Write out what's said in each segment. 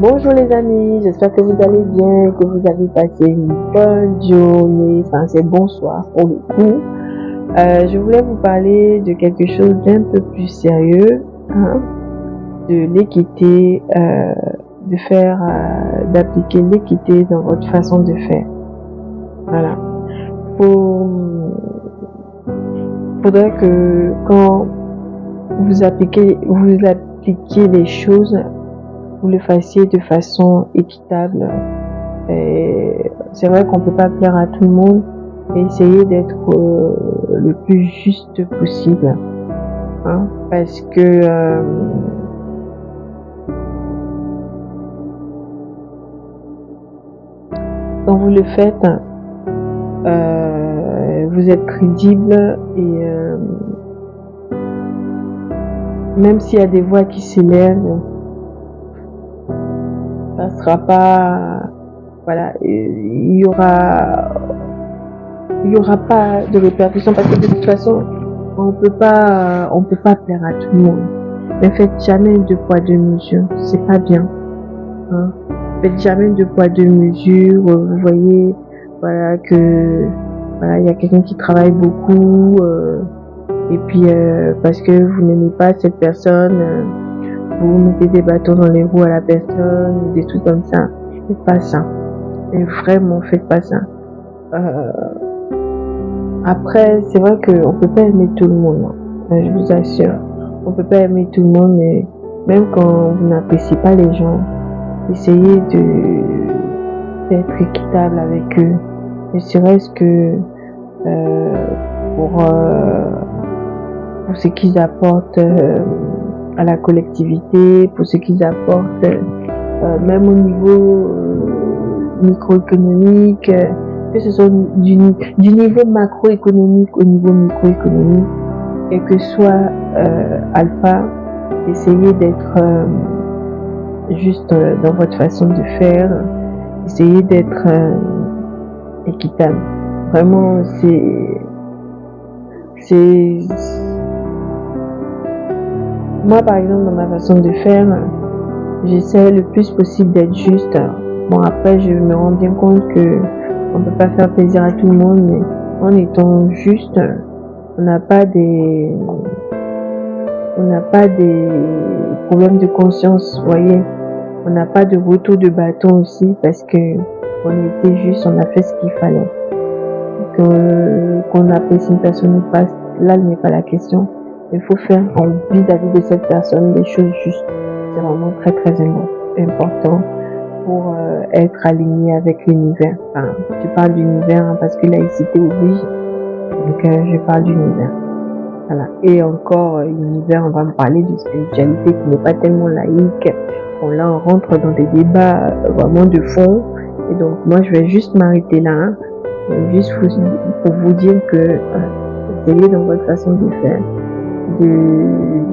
Bonjour les amis, j'espère que vous allez bien, que vous avez passé une bonne journée, enfin c'est bonsoir pour le coup. Je voulais vous parler de quelque chose d'un peu plus sérieux, hein, de l'équité, d'appliquer l'équité dans votre façon de faire. Voilà. Faudrait que quand vous appliquez les choses, vous le fassiez de façon équitable. Et c'est vrai qu'on peut pas plaire à tout le monde, mais essayer d'être le plus juste possible, hein, parce que quand vous le faites, vous êtes crédible et même s'il y a des voix qui s'élèvent, ça sera pas, voilà, il y aura pas de répercussions parce que de toute façon, on peut pas plaire à tout le monde. Ne faites jamais deux poids deux mesures, c'est pas bien, hein. Faites jamais deux poids deux mesures. Vous voyez, voilà que voilà, il y a quelqu'un qui travaille beaucoup et puis parce que vous n'aimez pas cette personne, vous mettez des bâtons dans les roues à la personne, des trucs comme ça. Faites pas ça. Et vraiment, faites pas ça. Après, c'est vrai qu'on peut pas aimer tout le monde, hein. Je vous assure. On peut pas aimer tout le monde, mais même quand vous n'appréciez pas les gens, essayez d'être équitable avec eux. Ne serait-ce que pour ce qu'ils apportent à la collectivité, pour ce qu'ils apportent même au niveau microéconomique, que ce soit du niveau macroéconomique au niveau microéconomique, quel que soit alpha, essayez d'être juste dans votre façon de faire, essayez d'être équitable. Vraiment, moi par exemple dans ma façon de faire, j'essaie le plus possible d'être juste. Bon, après je me rends bien compte que on peut pas faire plaisir à tout le monde, mais en étant juste, on n'a pas des problèmes de conscience, vous voyez. On n'a pas de retour de bâton aussi parce que on était juste, on a fait ce qu'il fallait. Qu'on apprécie une personne ou pas, là il n'est pas la question. Il faut faire vis-à-vis de cette personne des choses justes. C'est vraiment très très important pour être aligné avec l'univers. Enfin, je parle d'univers hein, parce que laïcité oblige. Donc je parle d'univers. Voilà. Et encore l'univers, on va me parler de spiritualité qui n'est pas tellement laïque. Bon là on rentre dans des débats vraiment de fond. Et donc moi je vais juste m'arrêter là. Hein, juste pour vous dire que essayez dans votre façon de faire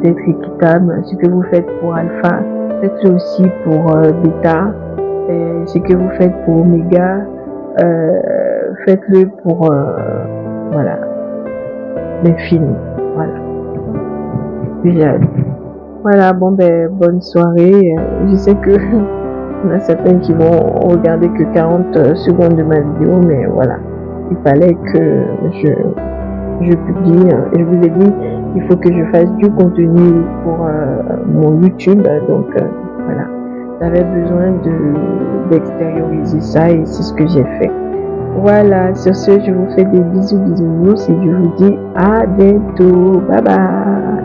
d'être équitable. Ce que vous faites pour alpha, faites-le aussi pour bêta. Et ce que vous faites pour oméga, faites-le pour voilà, l'infini. Voilà. Puis, voilà, bon ben bonne soirée. Je sais que il y en a certains qui vont regarder que 40 secondes de ma vidéo, mais voilà, il fallait que je publie. Et je vous ai dit qu'il faut que je fasse du contenu pour mon YouTube, donc voilà, j'avais besoin d'extérioriser ça et c'est ce que j'ai fait. Voilà, sur ce, je vous fais des bisous et je vous dis à bientôt. Bye bye.